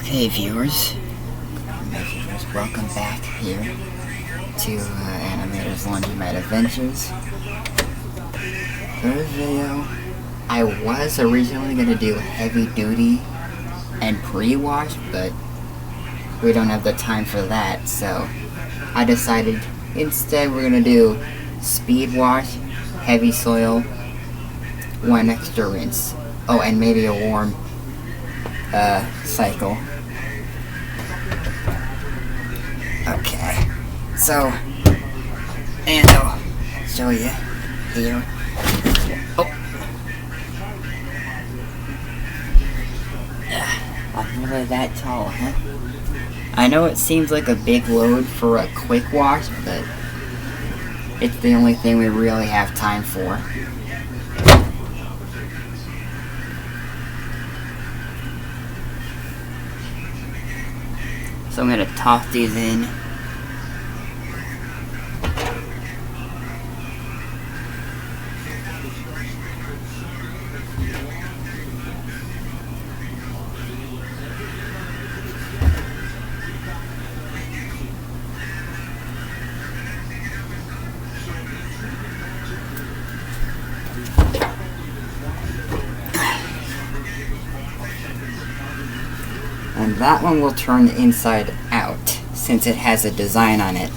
Okay, viewers, welcome back here to Animator's Laundromat Adventures. For this video, I was originally going to do heavy duty and pre-wash, but we don't have the time for that, so I decided instead we're going to do speed wash, heavy soil, one extra rinse. Oh, and maybe a warm cycle. Okay, so, and I'll show you here. Oh, I'm really that tall, huh? I know it seems like a big load for a quick wash, but it's the only thing we really have time for. So I'm going to toss these in. And that one will turn inside out, since it has a design on it.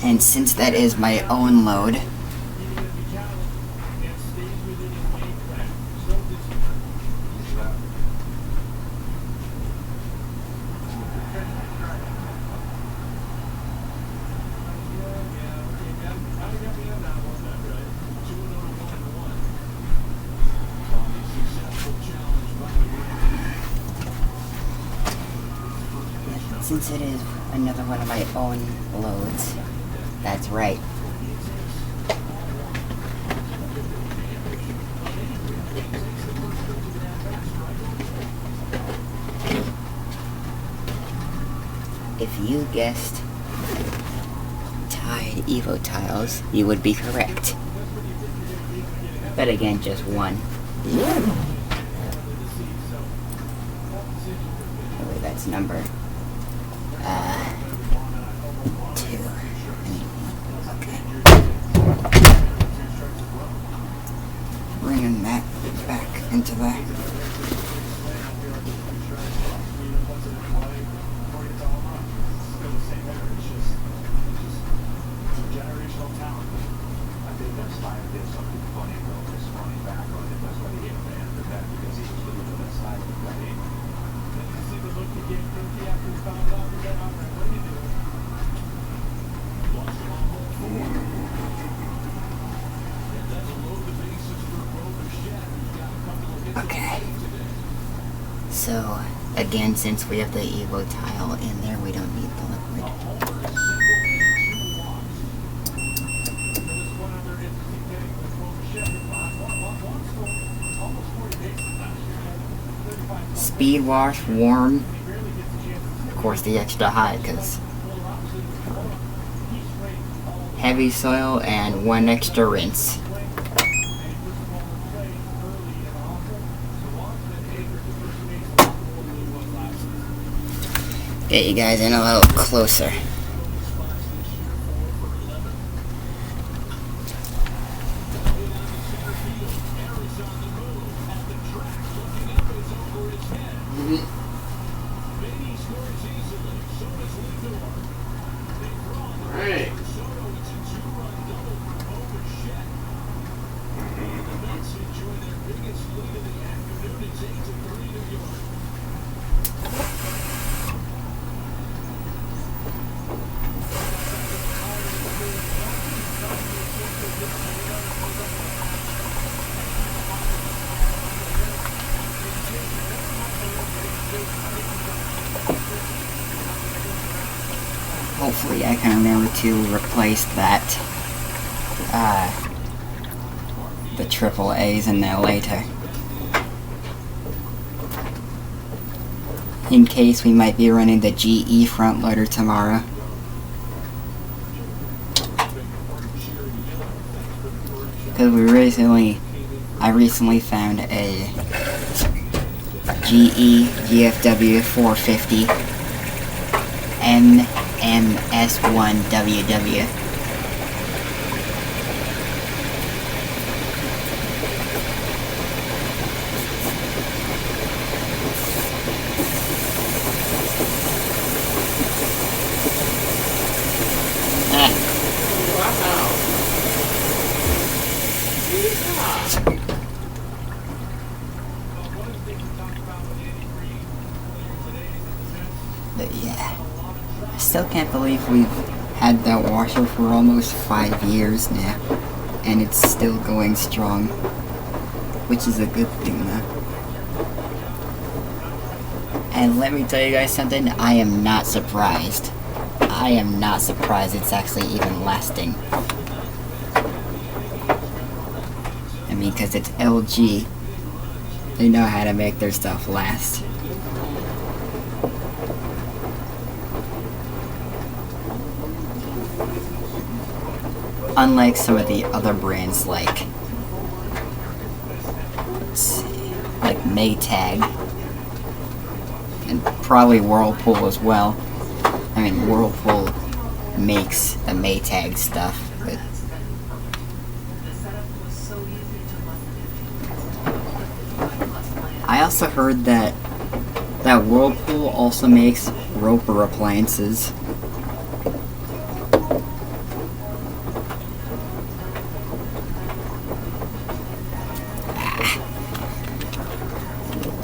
And since that is my own load, since it is another one of my own loads, that's right. If you guessed Tide Evo tiles, you would be correct. But again, just one. Oh, wait, that's number 2. Bringing that back into the okay. So again, since we have the Evo tile in there, we don't need the liquid. Speed wash, warm, of course the extra high, because heavy soil and one extra rinse. Get you guys in a little closer. Right. hopefully I can remember to replace that, the AAAs in there later. In case we might be running the GE front loader tomorrow. Because I recently found a GE GFW450 MMS1WW. But yeah, I still can't believe we've had that washer for almost 5 years now, and it's still going strong, which is a good thing though. And let me tell you guys something, I am not surprised. I am not surprised it's actually even lasting. I mean, because it's LG. They know how to make their stuff last. Unlike some of the other brands like, let's see, like Maytag, and probably Whirlpool as well. I mean, Whirlpool makes the Maytag stuff, but I also heard that Whirlpool also makes Roper appliances.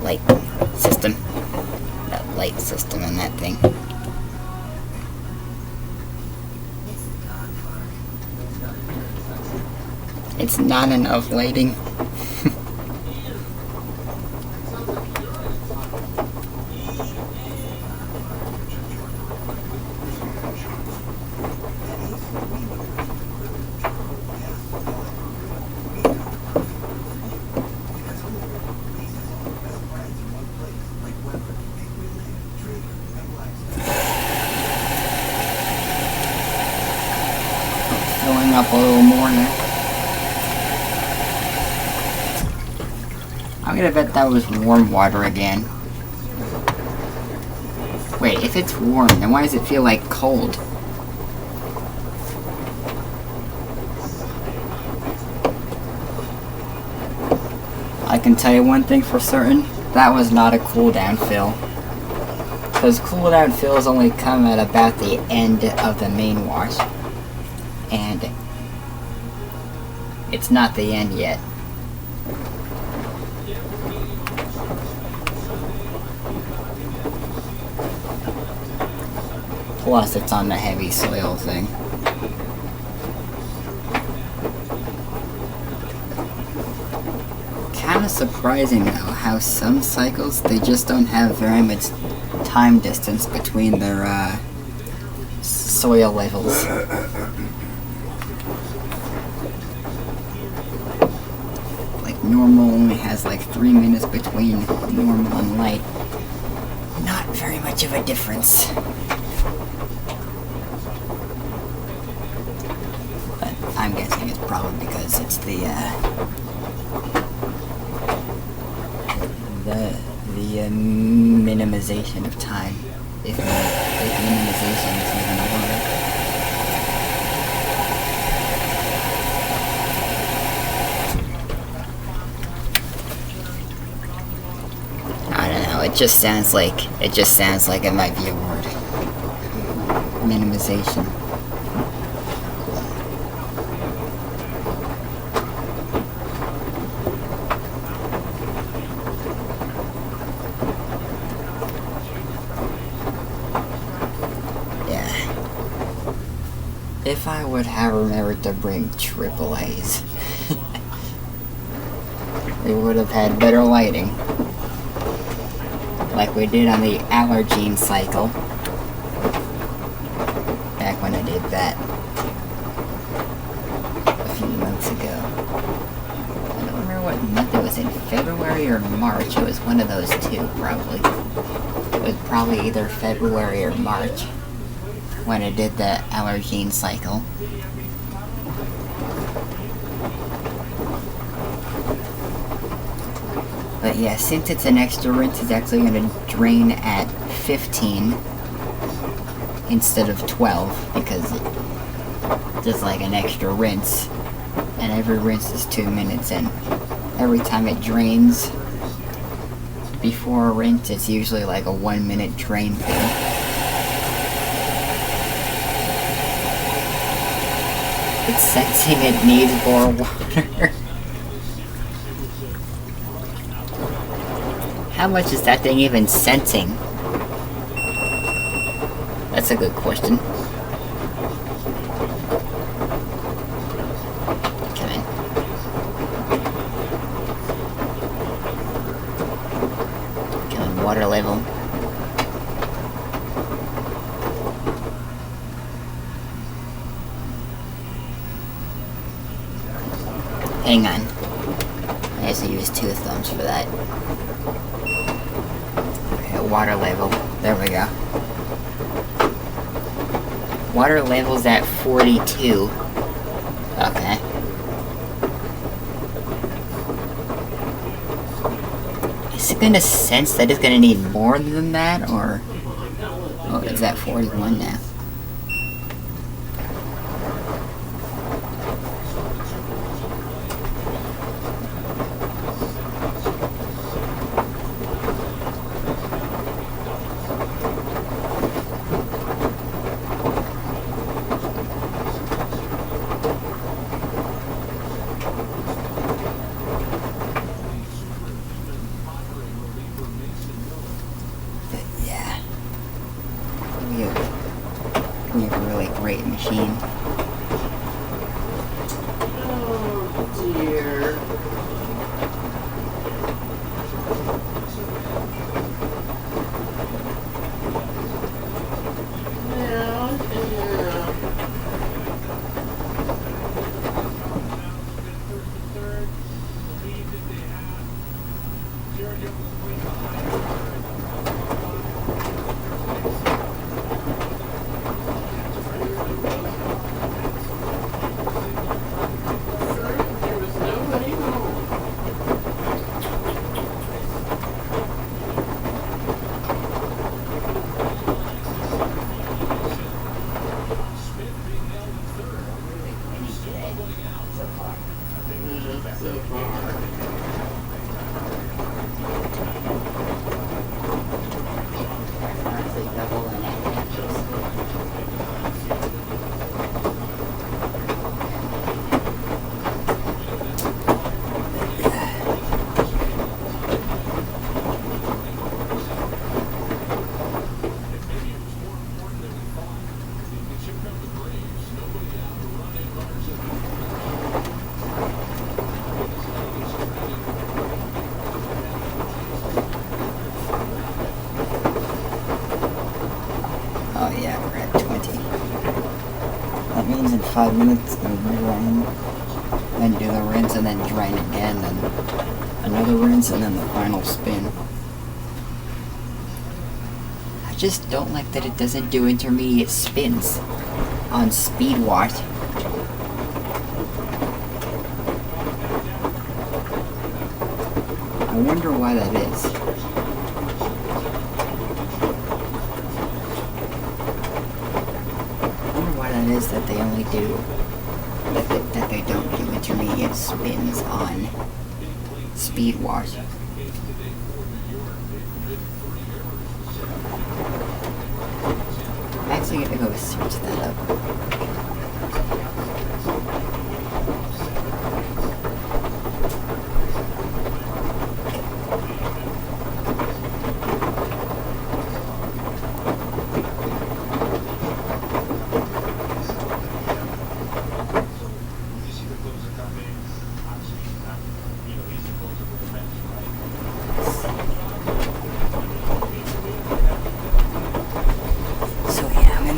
Light system. That light system and that thing. It's not enough lighting. Filling up a little more now. I'm gonna bet that was warm water again. Wait, if it's warm, then why does it feel like cold? I can tell you one thing for certain, that was not a cooldown fill. Because cooldown fills only come at about the end of the main wash. And it's not the end yet. Plus, it's on the heavy soil thing. Kinda surprising though, how some cycles, they just don't have very much time distance between their soil levels. Like normal only has like 3 minutes between normal and light. Not very much of a difference. But I'm guessing it's probably because it's the minimization of time, if minimization is even a word. I don't know. It just sounds like it might be a word. Minimization. If I would have remembered to bring AAAs, we would have had better lighting, like we did on the Allergene cycle that a few months ago. I don't remember what month it was, in February or March. It was one of those two, probably. It was probably either February or March when I did the allergene cycle. But yeah, since it's an extra rinse, it's actually going to drain at 15 instead of 12, because it's just like an extra rinse, and every rinse is 2 minutes, and every time it drains before a rinse, it's usually like a 1 minute drain thing. It's sensing it needs more water. How much is that thing even sensing? That's a good question. Come in. Come on, water level. Hang on. I have to use 2 thumbs for that. Okay, water level. There we go. Water level's at 42. Okay. Is it gonna sense that it's gonna need more than that, or... Oh, it's at 41 now. We have a really great machine. Oh dear. So far. Oh yeah, we're at 20. That means in 5 minutes it's going to drain, then do the rinse, and then drain again, then another rinse, and then the final spin. I just don't like that it doesn't do intermediate spins on speed wash. I wonder why that is. Is that they only do that they don't do intermediate spins on speed wash. I'm actually gonna go search that up.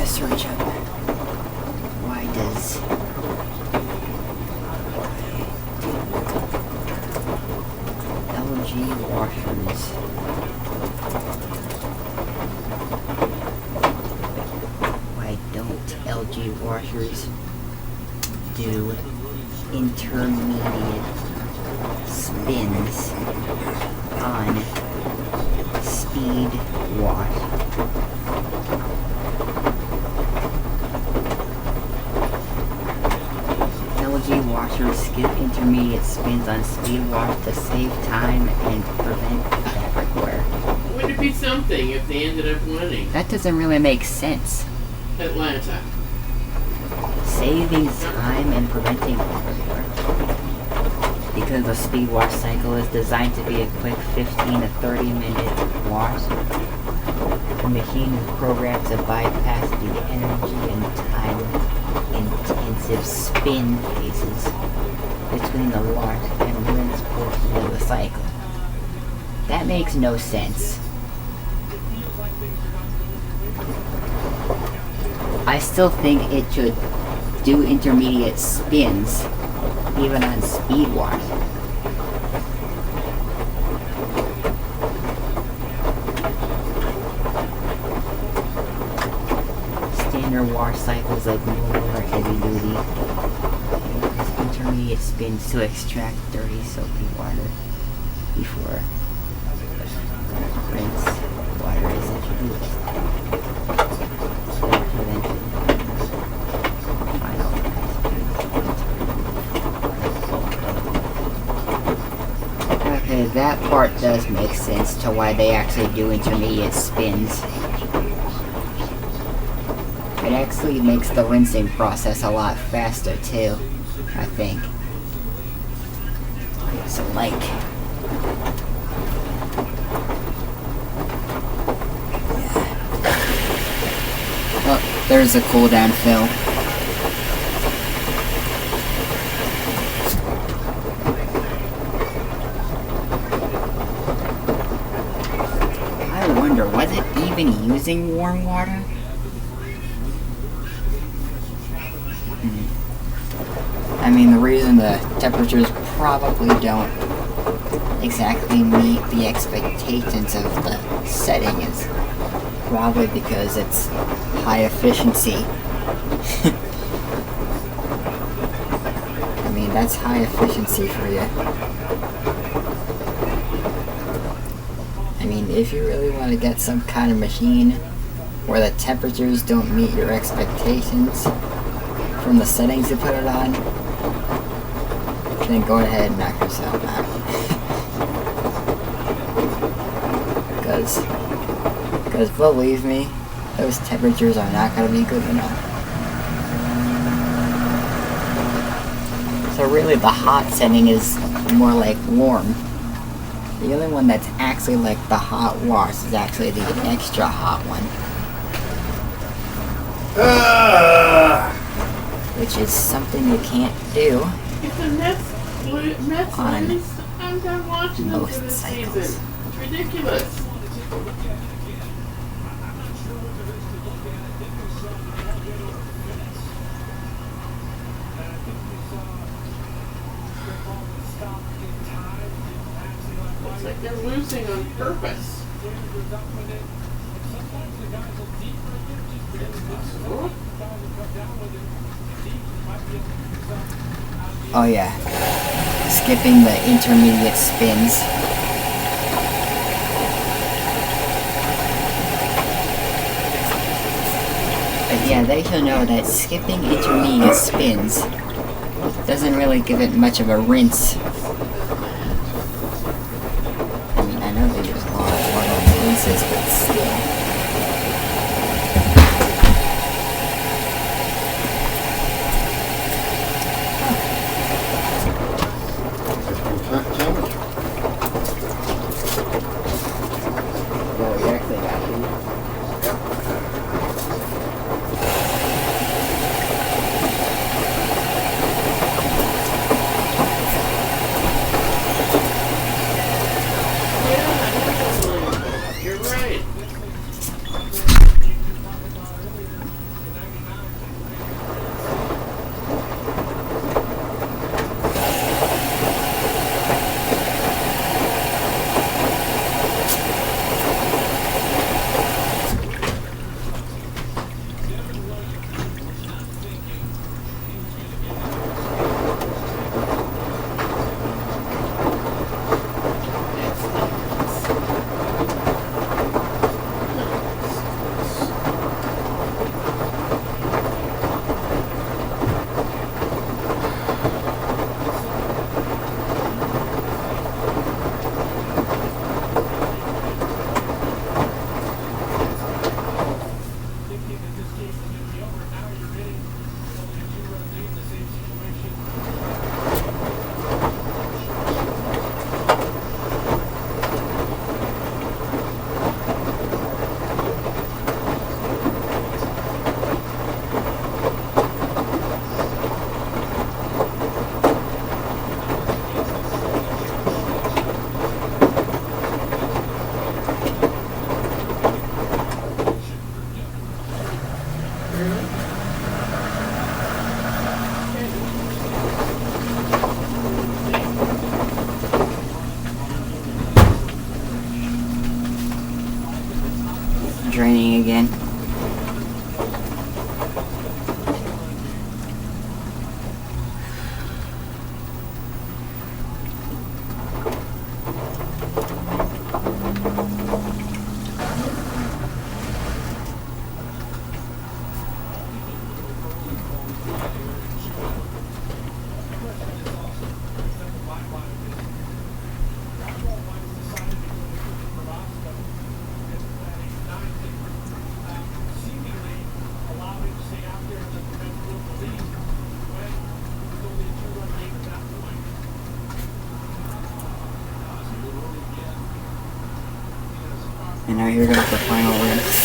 Search up washers. Why don't LG washers do intermediate spins on speed wash? LG washers skip intermediate spins on speed wash to save time and prevent fabric wear. Would it be something if they ended up winning? That doesn't really make sense. Atlanta. Saving time and preventing fabric wear. Because the speed wash cycle is designed to be a quick 15 to 30 minute wash, the machine is programmed to bypass the energy and time intensive spin phases between the wash and rinse portion of the cycle. That makes no sense. I still think it should do intermediate spins even on speed wash. Standard wash cycles like normal or heavy duty use intermediate spins to extract dirty soapy water before rinse water is introduced. Okay, that part does make sense to why they actually do intermediate spins. It actually makes the rinsing process a lot faster too, I think. So like, oh, there's a cooldown fill. I wonder, was it even using warm water? I mean, the reason the temperatures probably don't exactly meet the expectations of the setting is probably because it's high efficiency. I mean, that's high efficiency for you. I mean, if you really want to get some kind of machine where the temperatures don't meet your expectations from the settings you put it on, then go ahead and knock yourself out. Because believe me, those temperatures are not going to be good enough. So really the hot setting is more like warm. The only one that's actually like the hot wash is actually the extra hot one. Which is something you can't do If the Mets on lose, I'm done watching them most for this cycles. season. It's ridiculous. It's like they're losing on purpose. Oh yeah, skipping the intermediate spins. But yeah, they should know that skipping intermediate spins doesn't really give it much of a rinse. I mean, I know they use a lot of water on the rinses, but still. draining again. And now here goes the final rinse.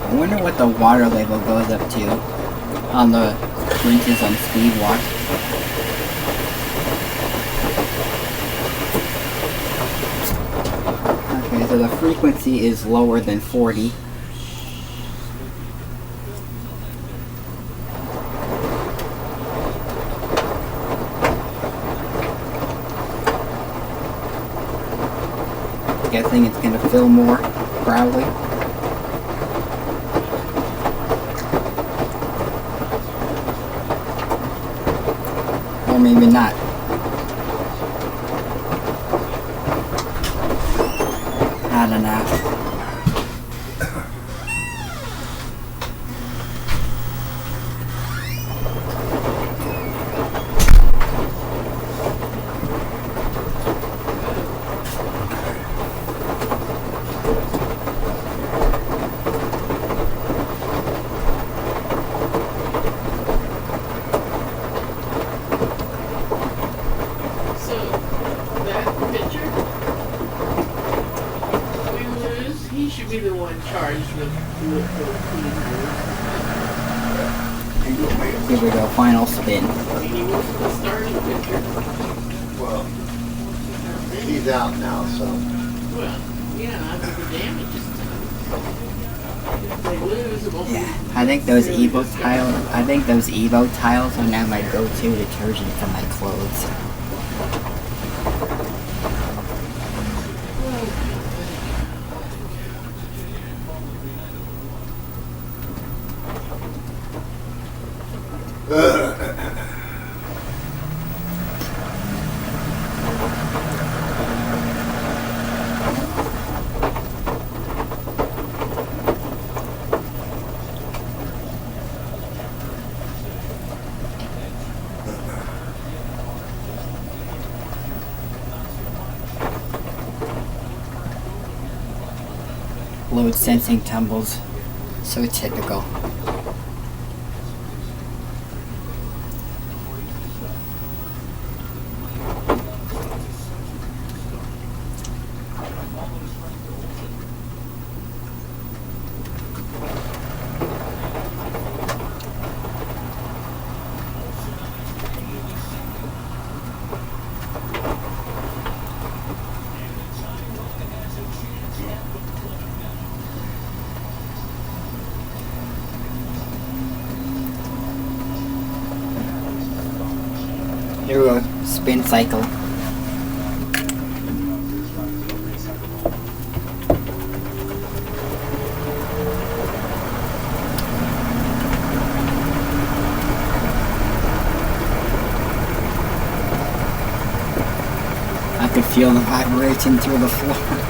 I wonder what the water level goes up to on the rinses on speed wash. Okay, so the frequency is lower than 40. Guessing it's gonna fill more, probably. Or maybe not. I don't know. Be the one charged with Here we go, final spin. he was the starting pitcher. Well, he's out now, so. Well, yeah, after the damage is done. If they lose, it won't be. Yeah, I think those Evo tiles are now my go-to detergent for my clothes. Load sensing tumbles. So typical. Here we go, spin cycle. I could feel the vibration through the floor.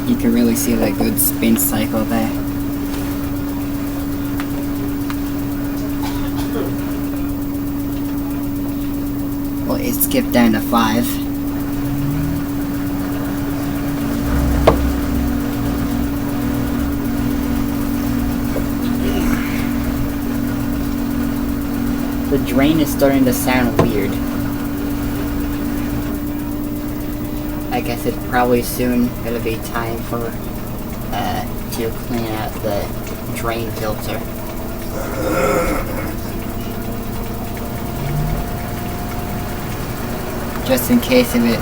You can really see that good spin cycle there. skip down to 5. The drain is starting to sound weird. I guess it's probably soon gonna be time for to clean out the drain filter. Just in case of it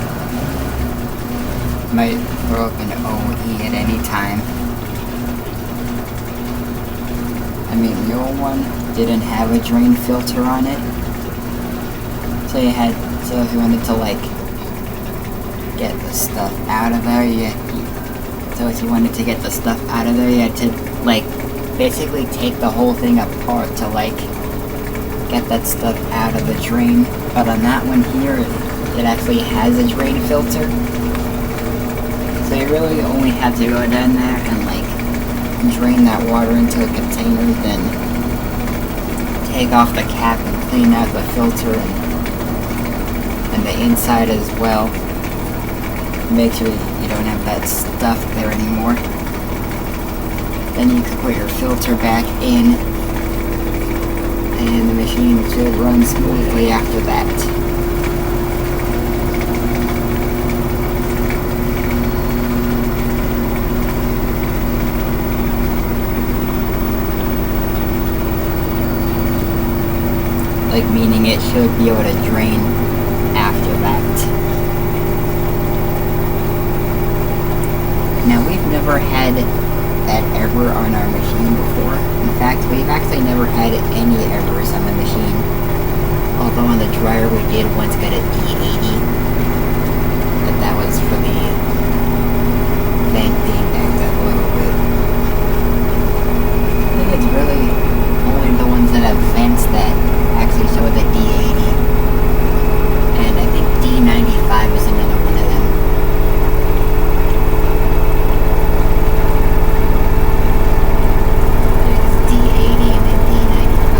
might throw up an OE at any time. I mean, the old one didn't have a drain filter on it, so if you wanted to like get the stuff out of there, you had to like basically take the whole thing apart to like get that stuff out of the drain. But on that one here, it actually has a drain filter, so you really only have to go down there and like drain that water into a container, then take off the cap and clean out the filter and the inside as well. Make sure you don't have that stuff there anymore. Then you can put your filter back in, and the machine should run smoothly after that. Like, meaning it should be able to drain after that. Now, we've never had that error on our machine before. In fact, we've actually never had any errors on the machine. Although on the dryer we did once get a D80, but that was for the venting back up a little bit. I think it's really only the ones that have vents that actually show the D80, and I think D95 is another one of them. There's D80 and then D95.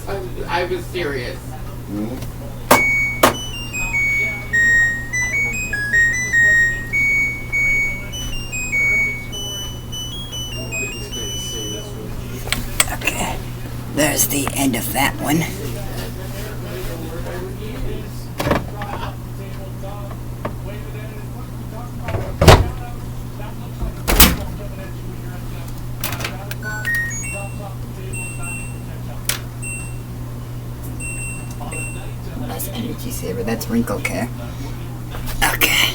I was serious. Okay, there's the end of that one. That's energy saver, that's wrinkle care. Okay.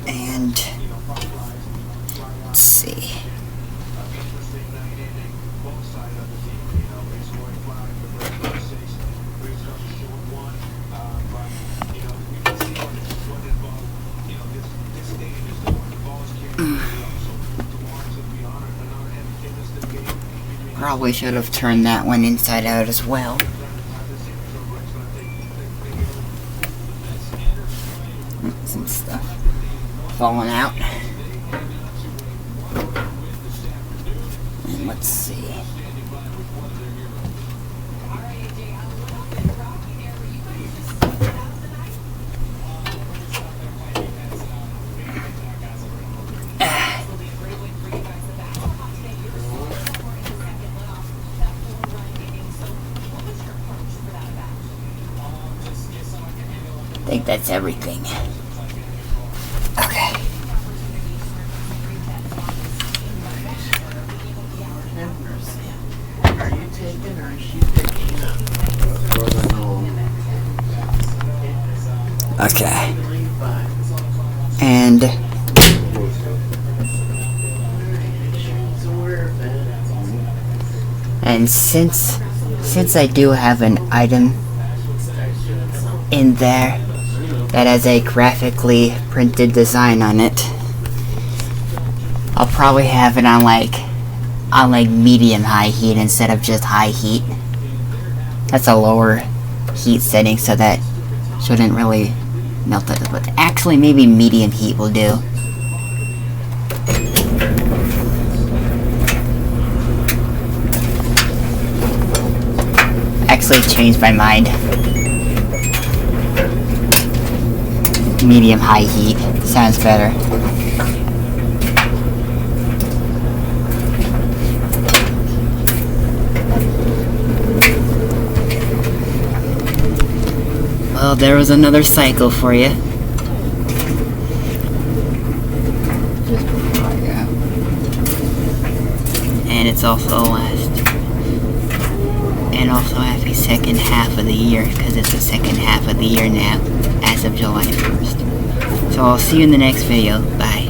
And let's see. Probably should have turned that one inside out as well. Some stuff falling out. And let's see. I think that's everything. Okay. Have mercy. Are you taking or is she picking up? Okay. And since I do have an item in there that has a graphically printed design on it, I'll probably have it on like medium high heat instead of just high heat. That's a lower heat setting, so that shouldn't really melt it, but actually maybe medium heat will do. Actually changed my mind. Medium high heat sounds better. Well, there was another cycle for you. Just before I go. And it's also last. And also at the second half of the year, because it's the second half of the year now, as of July 1st. So I'll see you in the next video. Bye.